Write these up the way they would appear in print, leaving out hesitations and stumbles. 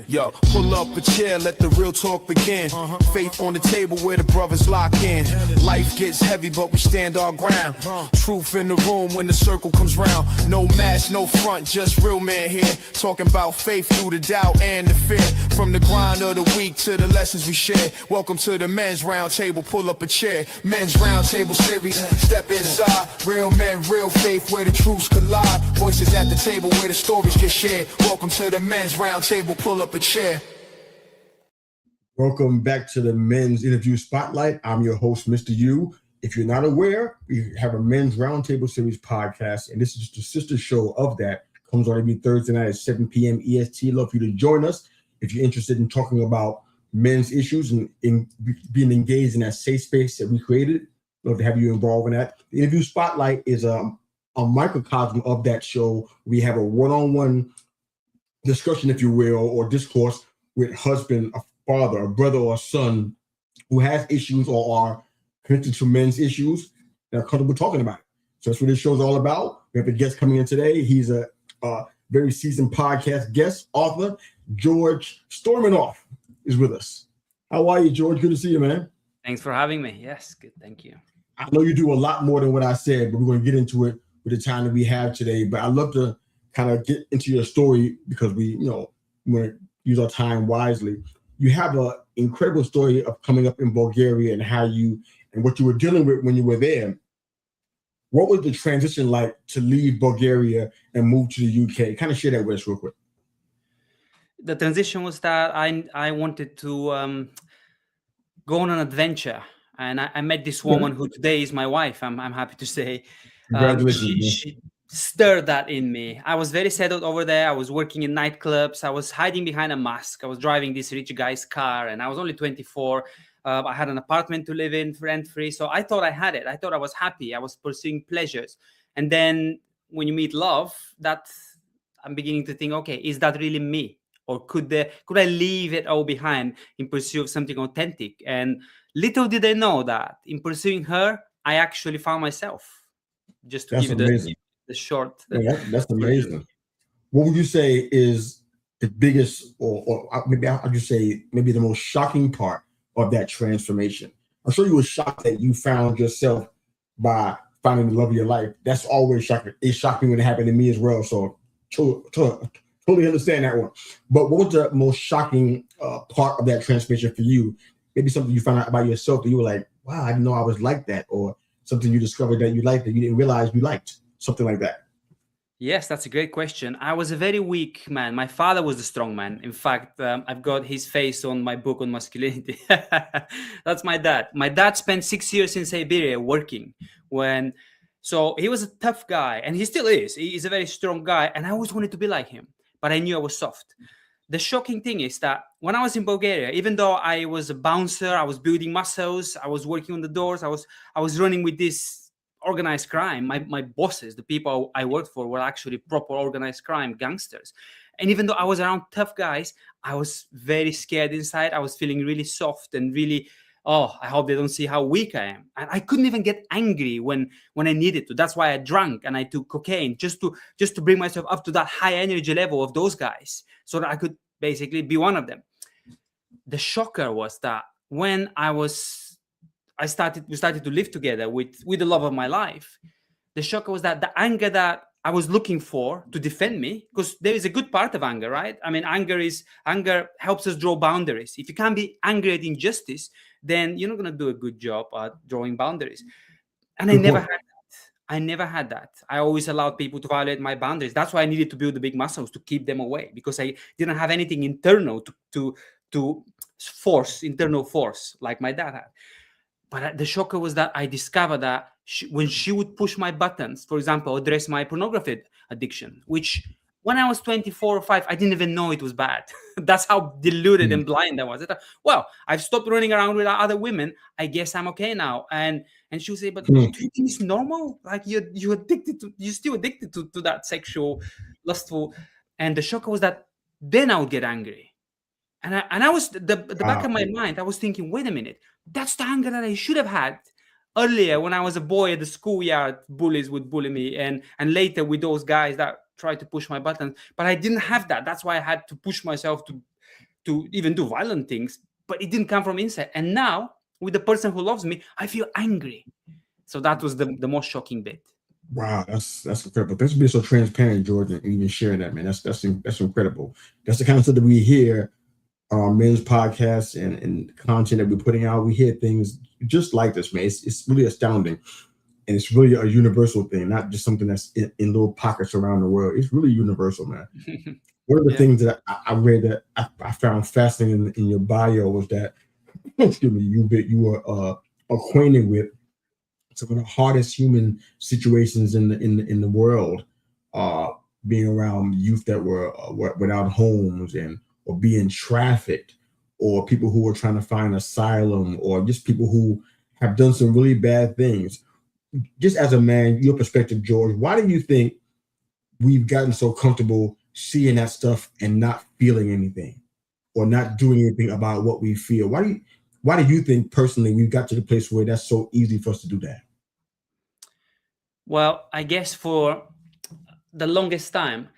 Yo, pull up a chair, let the real talk begin. Faith on the table where the brothers lock in. Life gets heavy, but we stand our ground. Truth in the room when the circle comes round. No mask, no front, just real man here. Talking about faith through the doubt and the fear. From the grind of the week to the lessons we share. Welcome to the men's round table, pull up a chair. Men's round table series, step inside. Real men, real faith where the truths collide. Voices at the table where the stories get shared. Welcome to the men's round table, pull up a chair. Welcome back to the Men's Interview Spotlight. I'm your host, Mr. U. If you're not aware, we have a Men's Roundtable Series podcast, and this is the sister show of that. Comes on every Thursday night at 7 p.m. EST. Love for you to join us if you're interested in talking about men's issues and in being engaged in that safe space that we created. Love to have you involved in that. The Interview Spotlight is a microcosm of that show. We have a one-on-one discussion, if you will, or discourse with husband, a father, a brother, or a son who has issues or are connected to men's issues that are comfortable talking about it. So that's what this show's all about. We have a guest coming in today. He's a very seasoned podcast guest, author. George Stoimenov is with us. How are you, George? Good to see you, man. Thanks for having me. Yes, good. Thank you. I know you do a lot more than what I said, but we're going to get into it with the time that we have today. But I'd love to kind of get into your story because we want to use our time wisely. You have an incredible story of coming up in Bulgaria and how you and what you were dealing with when you were there. What was the transition like to leave Bulgaria and move to the UK? Kind of share that with us real quick. The transition was that I wanted to go on an adventure, and I met this woman who today is my wife. I'm happy to say. Congratulations. She stirred that in me. I was very settled over there. I was working in nightclubs. I was hiding behind a mask. I was driving this rich guy's car, and I was only 24. I had an apartment to live in, rent-free. So I thought I had it. I thought I was happy. I was pursuing pleasures. And then when you meet love, I'm beginning to think, okay, is that really me? Or could I leave it all behind in pursuit of something authentic? And little did I know that in pursuing her, I actually found myself. Just to give you the short. That's amazing. What would you say is the biggest, or maybe I'll just say maybe the most shocking part of that transformation? I'm sure you were shocked that you found yourself by finding the love of your life. That's always shocking. It shocked me when it happened to me as well. So totally understand that one. But what was the most shocking part of that transformation for you? Maybe something you found out about yourself that you were like, wow, I didn't know I was like that, or something you discovered that you liked that you didn't realize you liked, something like that. Yes, that's a great question. I was a very weak man. My father was the strong man. In fact, I've got his face on my book on masculinity. That's my dad. My dad spent 6 years in Siberia working. So he was a tough guy, and he still is. He's a very strong guy, and I always wanted to be like him, but I knew I was soft. The shocking thing is that when I was in Bulgaria, even though I was a bouncer, I was building muscles, I was working on the doors, I was running with this organized crime. My bosses, the people I worked for, were actually proper organized crime gangsters. And even though I was around tough guys, I was very scared inside. I was feeling really soft and really, I hope they don't see how weak I am. And I couldn't even get angry when I needed to. That's why I drank and I took cocaine just to bring myself up to that high energy level of those guys so that I could basically be one of them. The shocker was that when we started to live together with the love of my life, the shocker was that the anger that I was looking for to defend me, because there is a good part of anger, right? I mean, anger helps us draw boundaries. If you can't be angry at injustice, then you're not going to do a good job at drawing boundaries. And I never had that. I always allowed people to violate my boundaries. That's why I needed to build the big muscles to keep them away, because I didn't have anything internal to force, internal force like my dad had. But the shocker was that I discovered that when she would push my buttons, for example, address my pornography addiction, which when I was 24 or 5, I didn't even know it was bad. That's how deluded and blind I was. I thought, well, I've stopped running around with other women. I guess I'm okay now. And she would say, but do you think it's normal? Like you're still addicted to that sexual, lustful. And the shocker was that then I would get angry. And I was the back of my mind, I was thinking, wait a minute, that's the anger that I should have had earlier when I was a boy at the schoolyard. Bullies would bully me, and later with those guys that tried to push my buttons. But I didn't have that. That's why I had to push myself to even do violent things, but it didn't come from inside. And now with the person who loves me, I feel angry. So that was the most shocking bit. Wow, that's incredible. Thanks for being so transparent, George, and even sharing that, man. That's incredible. That's the kind of stuff that we hear on men's podcasts and content that we're putting out. We hear things just like this, man. It's really astounding. And it's really a universal thing, not just something that's in little pockets around the world. It's really universal, man. One of the things that I read that I found fascinating in your bio was that, excuse me, you were acquainted with some of the hardest human situations in the world, being around youth that were without homes or being trafficked, or people who were trying to find asylum, or just people who have done some really bad things. Just as a man, your perspective, George, why do you think we've gotten so comfortable seeing that stuff and not feeling anything or not doing anything about what we feel? Why do you think personally we've got to the place where that's so easy for us to do that? Well, I guess for the longest time,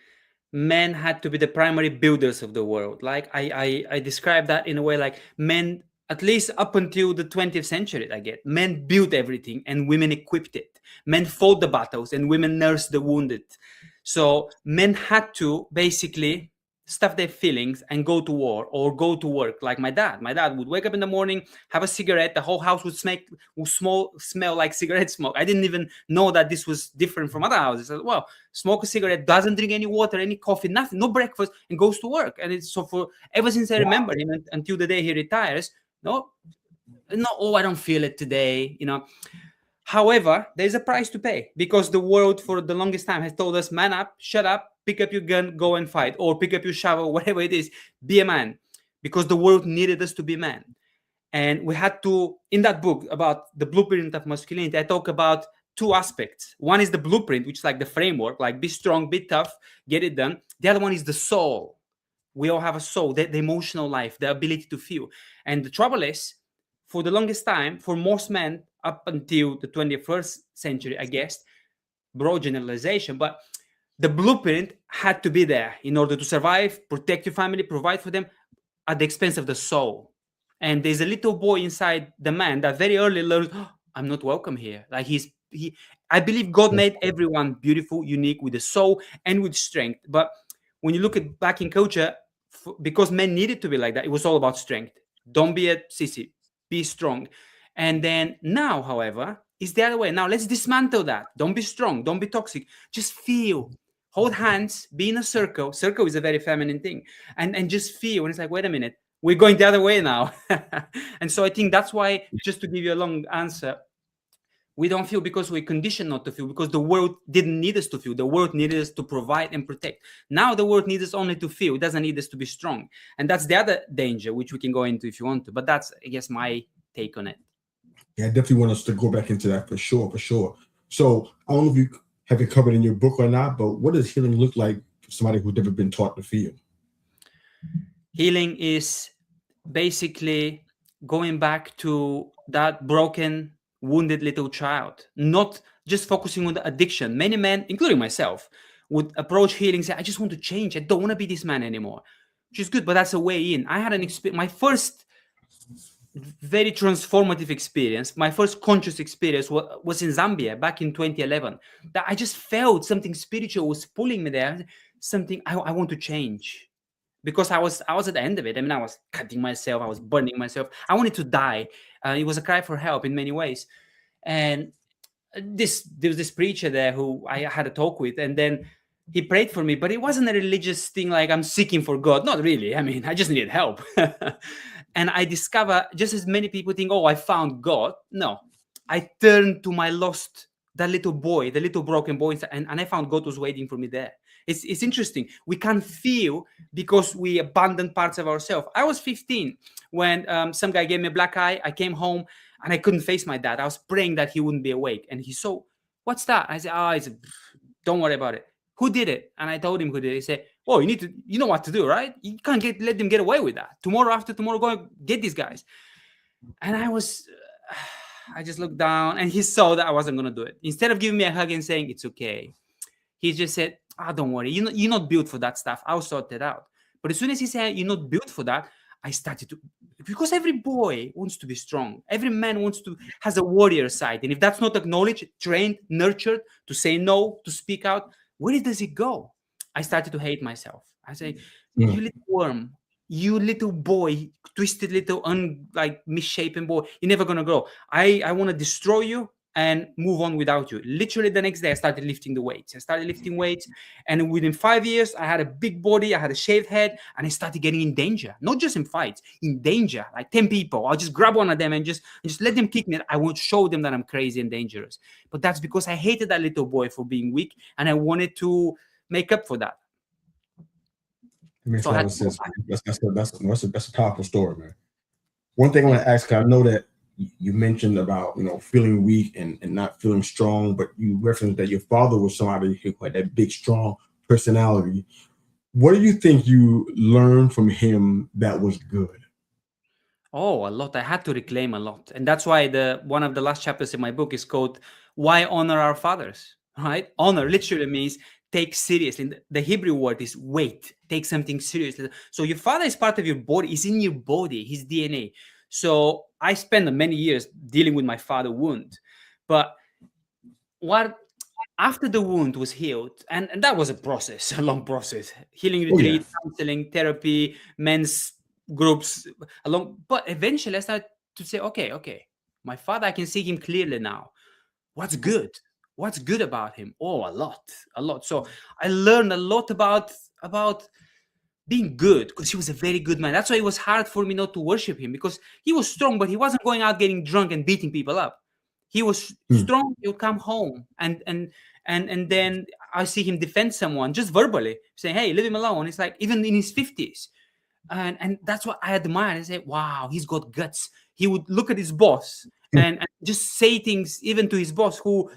men had to be the primary builders of the world. Like I describe that in a way like men, at least up until the 20th century, men built everything and women equipped it. Men fought the battles and women nursed the wounded. So men had to basically stuff their feelings and go to war or go to work. Like my dad would wake up in the morning, have a cigarette, the whole house would smell like cigarette smoke. I didn't even know that this was different from other houses. Well, smoke a cigarette, doesn't drink any water, any coffee, nothing, no breakfast, and goes to work. And it's so for ever since I remember him until the day he retires. No, oh, I don't feel it today, However, there's a price to pay, because the world for the longest time has told us, man up, shut up, pick up your gun, go and fight, or pick up your shovel, whatever it is, be a man, because the world needed us to be men. And we had to, in that book about the blueprint of masculinity, I talk about two aspects. One is the blueprint, which is like the framework, like be strong, be tough, get it done. The other one is the soul. We all have a soul, the emotional life, the ability to feel. And the trouble is, for the longest time, for most men, up until the 21st century, I guess, broad generalization, but the blueprint had to be there in order to survive, protect your family, provide for them, at the expense of the soul. And there's a little boy inside the man that very early learns, oh, I'm not welcome here. Like I believe God made everyone beautiful, unique, with a soul and with strength. But when you look at back in culture, because men needed to be like that, it was all about strength. Don't be a sissy, be strong. And then now, however, it's the other way. Now let's dismantle that. Don't be strong, don't be toxic. Just feel, hold hands, be in a circle. Circle is a very feminine thing. And just feel. And it's like, wait a minute, we're going the other way now. And so I think that's why, just to give you a long answer, we don't feel because we're conditioned not to feel, because the world didn't need us to feel. The world needed us to provide and protect. Now the world needs us only to feel. It doesn't need us to be strong. And that's the other danger, which we can go into if you want to. But that's, I guess, my take on it. Yeah, I definitely want us to go back into that for sure. So I don't know if you have it covered in your book or not, but what does healing look like for somebody who's never been taught to feel? Healing is basically going back to that broken, wounded little child, not just focusing on the addiction. Many men, including myself, would approach healing and say, I just want to change. I don't want to be this man anymore, which is good, but that's a way in. I had an experience, my first very transformative experience, my first conscious experience was in Zambia back in 2011. That I just felt something spiritual was pulling me there, something I want to change. Because I was at the end of it. I mean, I was cutting myself, I was burning myself. I wanted to die. It was a cry for help in many ways. And there was this preacher there who I had a talk with, and then he prayed for me, but it wasn't a religious thing like I'm seeking for God. Not really. I mean, I just needed help. And I discover, just as many people think, oh, I found God. No, I turned to that little boy, the little broken boy, and I found God was waiting for me there. It's interesting. We can't feel because we abandon parts of ourselves. I was 15 when some guy gave me a black eye. I came home and I couldn't face my dad. I was praying that he wouldn't be awake. And he said, what's that? I said, don't worry about it. Who did it? And I told him who did it. He said, oh, you know what to do, right? You can't let them get away with that. Tomorrow, after tomorrow, go and get these guys. And I just looked down, and he saw that I wasn't going to do it. Instead of giving me a hug and saying, it's okay, he just said, don't worry. You're not built for that stuff. I'll sort it out. But as soon as he said, you're not built for that, I started to, because every boy wants to be strong. Every man has a warrior side. And if that's not acknowledged, trained, nurtured to say no, to speak out, where does it go? I started to hate myself. I say, you little worm, you little boy, twisted little, misshapen boy, you're never going to grow. I want to destroy you and move on without you. Literally the next day, I started lifting the weights. I started lifting weights, and within 5 years, I had a big body, I had a shaved head, and I started getting in danger. Not just in fights, in danger. Like 10 people, I'll just grab one of them and just let them kick me. I won't show them that I'm crazy and dangerous. But that's because I hated that little boy for being weak, and I wanted to make up for that. It makes a lot of sense. That's a powerful story, man. One thing I want to ask, because I know that you mentioned about feeling weak and not feeling strong, but you referenced that your father was somebody who had that big, strong personality. What do you think you learned from him that was good? Oh, a lot. I had to reclaim a lot. And that's why one of the last chapters in my book is called Why Honor Our Fathers, right? Honor literally means take seriously. The Hebrew word is wait, take something seriously. So your father is part of your body, is in your body, his DNA. So I spent many years dealing with my father's wound. But after the wound was healed, and that was a process, a long process, healing retreat, counseling, therapy, men's groups, but eventually I started to say, okay, my father, I can see him clearly now. What's good? What's good about him? Oh, a lot. So I learned a lot about being good, because he was a very good man. That's why it was hard for me not to worship him, because he was strong, but he wasn't going out getting drunk and beating people up. He was strong. He'll come home and then I see him defend someone just verbally, saying, "Hey, leave him alone." It's like, even in his 50s. And that's what I admire. I say, wow, he's got guts. He would look at his boss and just say things even to his boss, who,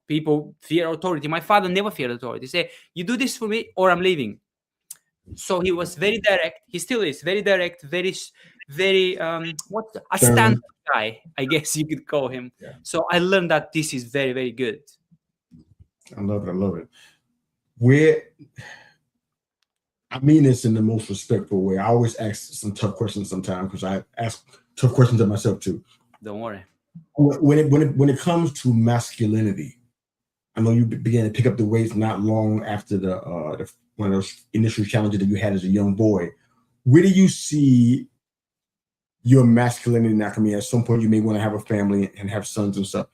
people fear authority. My father never feared authority. He say, you do this for me or I'm leaving. So he was very direct. He still is very direct, very standard guy, I guess you could call him. Yeah. So I learned that this is very, very good. I love it. I mean this in the most respectful way. I always ask some tough questions sometimes, because I ask tough questions of myself too. Don't worry. When it comes to masculinity, I know you began to pick up the weights not long after the one of those initial challenges that you had as a young boy. Where do you see your masculinity now? I mean, at some point you may want to have a family and have sons and stuff.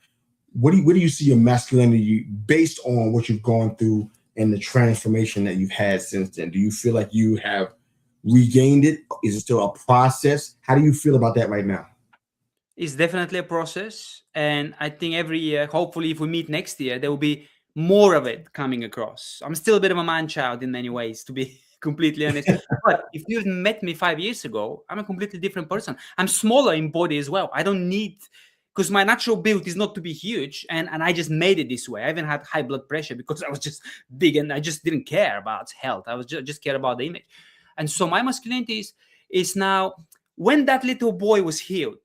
Where do you see your masculinity based on what you've gone through and the transformation that you've had since then? Do you feel like you have regained it? Is it still a process? How do you feel about that right now? It's definitely a process. And I think every year, hopefully if we meet next year, there will be more of it coming across. I'm still a bit of a man-child in many ways, to be completely honest. But if you've met me 5 years ago, I'm a completely different person. I'm smaller in body as well. I don't need, because my natural build is not to be huge, and I just made it this way. I even had high blood pressure because I was just big, and I just didn't care about health. I was just care about the image. And so my masculinity is now, when that little boy was healed,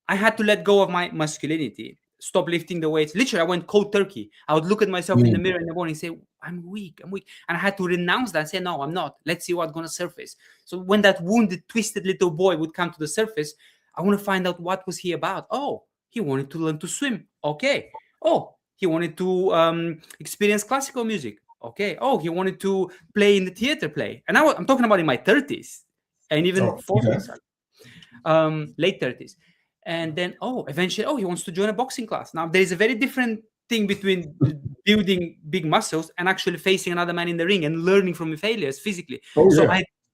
I had to let go of my masculinity, stop lifting the weights. Literally, I went cold turkey. I would look at myself in the mirror in the morning and say, I'm weak. And I had to renounce that and say, no, I'm not. Let's see what's going to surface. So when that wounded, twisted little boy would come to the surface, I want to find out, what was he about? Oh, he wanted to learn to swim. Okay. Oh, he wanted to experience classical music. Okay. Oh, he wanted to play in the theater play. And I'm talking about in my 30s and even 40s, late 30s. And then, eventually, he wants to join a boxing class. Now, there is a very different thing between building big muscles and actually facing another man in the ring and learning from failures physically. So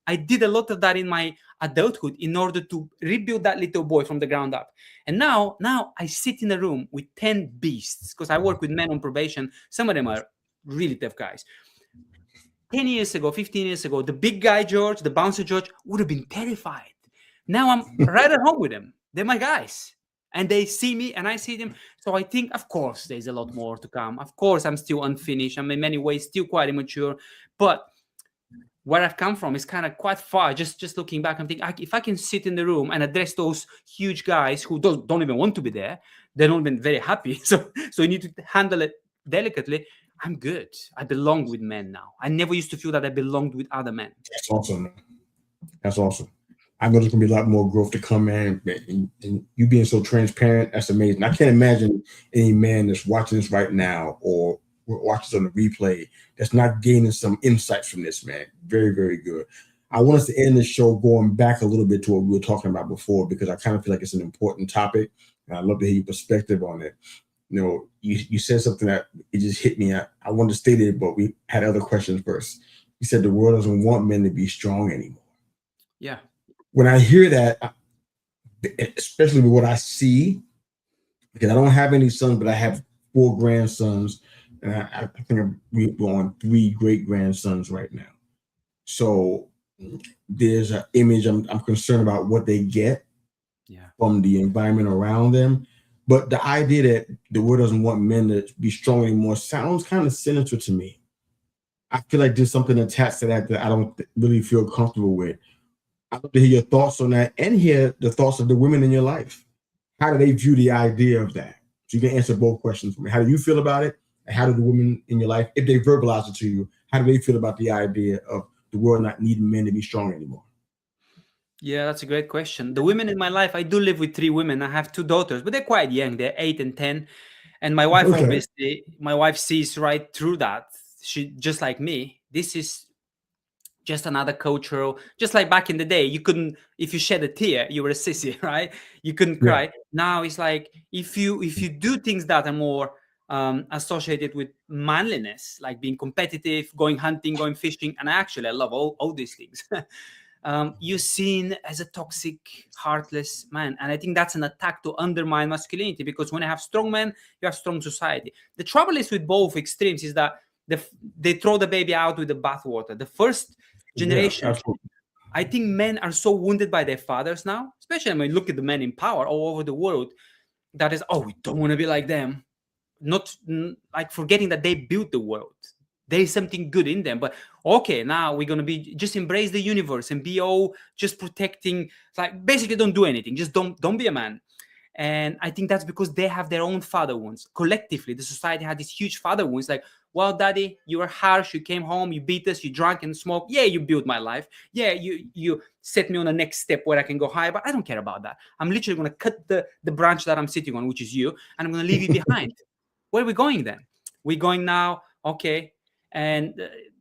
I did a lot of that in my adulthood in order to rebuild that little boy from the ground up. And now I sit in a room with 10 beasts, because I work with men on probation. Some of them are really tough guys. 10 years ago, 15 years ago, the big guy George, the bouncer George, would have been terrified. Now I'm right at home with them. They're my guys, and they see me and I see them. So I think, of course, there's a lot more to come. Of course, I'm still unfinished. I'm in many ways still quite immature, but where I've come from is kind of quite far. Just looking back, I'm thinking, if I can sit in the room and address those huge guys who don't even want to be there, they're not even very happy. So you need to handle it delicately. I'm good. I belong with men now. I never used to feel that I belonged with other men. That's awesome. That's awesome. I know there's gonna be a lot more growth to come, man. And you being so transparent, that's amazing. I can't imagine any man that's watching this right now or watches on the replay that's not gaining some insights from this, man. Very, very good. I want us to end the show going back a little bit to what we were talking about before, because I kind of feel like it's an important topic. And I'd love to hear your perspective on it. You know, you said something that it just hit me. I wanted to state it, but we had other questions first. You said the world doesn't want men to be strong anymore. Yeah. When I hear that, especially with what I see, because I don't have any sons, but I have 4 grandsons, and I think we're on 3 great grandsons right now. So there's an image I'm concerned about what they get from the environment around them. But the idea that the world doesn't want men to be strong anymore sounds kind of sinister to me. I feel like there's something attached to that I don't really feel comfortable with. I'd love to hear your thoughts on that and hear the thoughts of the women in your life. How do they view the idea of that? So you can answer both questions for me. How do you feel about it? And how do the women in your life, if they verbalize it to you, how do they feel about the idea of the world not needing men to be strong anymore? Yeah, that's a great question. The women in my life, I do live with 3 women. I have 2 daughters, but they're quite young. They're 8 and 10. And my wife, obviously, my wife sees right through that. She, just like me, this is just another cultural, just like back in the day, you couldn't, if you shed a tear, you were a sissy, right? You couldn't cry. Now it's like, if you do things that are more associated with manliness, like being competitive, going hunting, going fishing, and actually I love all these things. You're seen as a toxic, heartless man. And I think that's an attack to undermine masculinity, because when you have strong men, you have strong society. The trouble is with both extremes is that they throw the baby out with the bathwater. The first generation, I think men are so wounded by their fathers now, especially when you look at the men in power all over the world, that is, oh, we don't want to be like them. Not like forgetting that they built the world. There is something good in them, but okay, now we're going to be just embrace the universe and be all just protecting, like basically don't do anything, just don't be a man. And I think that's because they have their own father wounds. Collectively, the society had these huge father wounds, like, well, daddy, you were harsh, you came home, you beat us, you drank and smoked. Yeah, you built my life. Yeah, you set me on the next step where I can go higher, but I don't care about that. I'm literally going to cut the branch that I'm sitting on, which is you, and I'm going to leave you behind. Where are we going then? We're going now, okay, and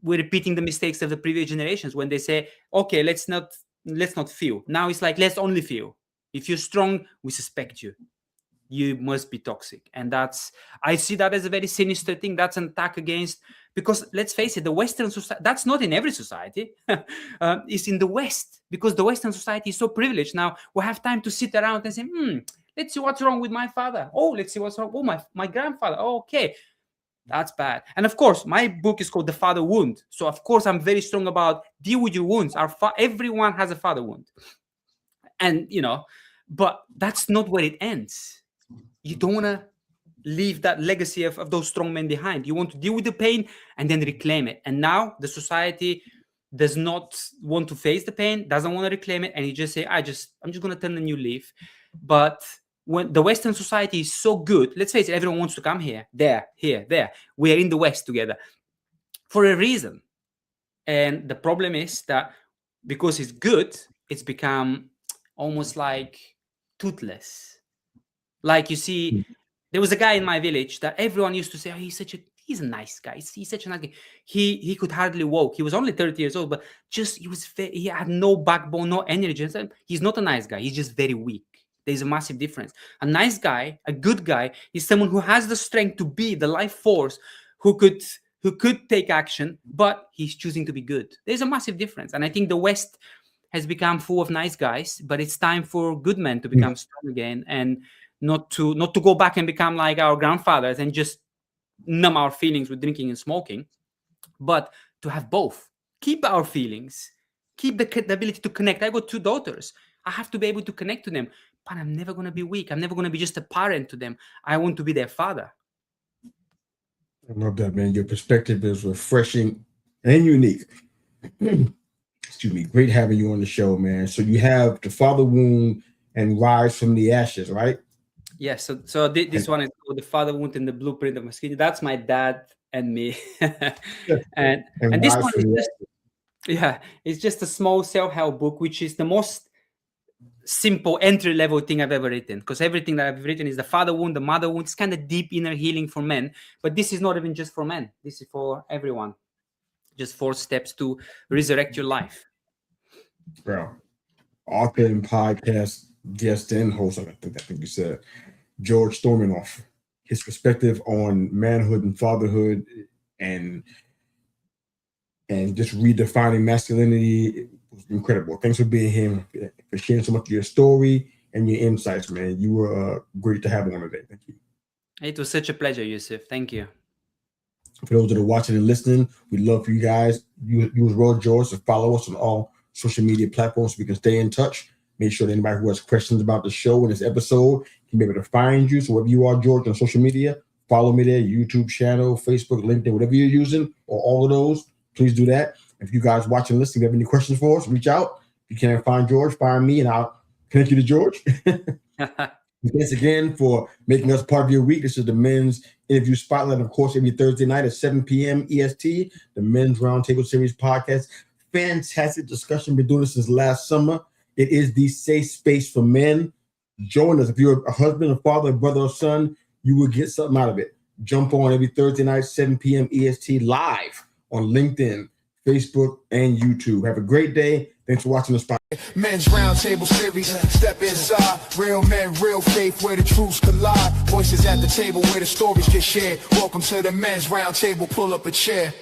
we're repeating the mistakes of the previous generations when they say, okay, let's not feel. Now it's like, let's only feel. If you're strong, we suspect you. You must be toxic. And I see that as a very sinister thing. That's an attack against, because let's face it, the Western society, that's not in every society. It's in the West, because the Western society is so privileged. Now we have time to sit around and say, let's see what's wrong with my father. Oh, let's see what's wrong. Oh, my grandfather. Oh, okay. That's bad. And of course, my book is called The Father Wound. So of course, I'm very strong about deal with your wounds. Everyone has a father wound. And, but that's not where it ends. You don't want to leave that legacy of those strong men behind. You want to deal with the pain and then reclaim it. And now the society does not want to face the pain, doesn't want to reclaim it. And you just say, I'm just going to turn a new leaf. But when the Western society is so good, let's face it, everyone wants to come here, there. We are in the West together for a reason. And the problem is that because it's good, it's become almost like toothless. Like, you see, there was a guy in my village that everyone used to say, oh, he's a nice guy. He's such a nice guy. He could hardly walk. He was only 30 years old, but he had no backbone, no energy. He's not a nice guy. He's just very weak. There's a massive difference. A nice guy, a good guy, is someone who has the strength to be the life force, who could take action, but he's choosing to be good. There's a massive difference. And I think the West has become full of nice guys, but it's time for good men to become strong again, and not to go back and become like our grandfathers and just numb our feelings with drinking and smoking, but to have both. Keep our feelings, keep the ability to connect. I got 2 daughters. I have to be able to connect to them, but I'm never going to be weak. I'm never going to be just a parent to them. I want to be their father. I love that, man. Your perspective is refreshing and unique. Excuse me. Great having you on the show, man. So you have The Father Wound and Rise from the Ashes, right? Yes. So this one is called The Father Wound and the Blueprint of Masculinity. That's my dad and me. and this one is just, Yeah, it's just a small self-help book, which is the most simple entry-level thing I've ever written, because everything that I've written is the father wound, the mother wound. It's kind of deep inner healing for men, but this is not even just for men. This is for everyone. Just 4 steps to resurrect your life. Bro, author and podcast guest and host, I think you said, George Stoimenov. His perspective on manhood and fatherhood and just redefining masculinity was incredible. Thanks for being here, for sharing so much of your story and your insights, man. You were great to have on today. Thank you. It was such a pleasure, Yusuf. Thank you. For those that are watching and listening, we'd love for you guys, you as well, George, to follow us on all social media platforms so we can stay in touch. Make sure that anybody who has questions about the show and this episode can be able to find you. So wherever you are, George, on social media, follow me there, YouTube channel, Facebook, LinkedIn, whatever you're using, or all of those, please do that. If you guys watching, listening, have any questions for us, reach out. If you can't find George, find me, and I'll connect you to George. Thanks again for making us part of your week. This is the Men's Interview Spotlight, of course, every Thursday night at 7 p.m. EST, the Men's Roundtable Series podcast. Fantastic discussion. Been doing this since last summer. It is the safe space for men. Join us. If you're a husband, a father, a brother, or son, you will get something out of it. Jump on every Thursday night, 7 p.m. EST, live on LinkedIn, Facebook, and YouTube. Have a great day. Thanks for watching the spot. Men's Roundtable Series, step inside. Real men, real faith, where the truths collide. Voices at the table where the stories get shared. Welcome to the Men's Roundtable, pull up a chair.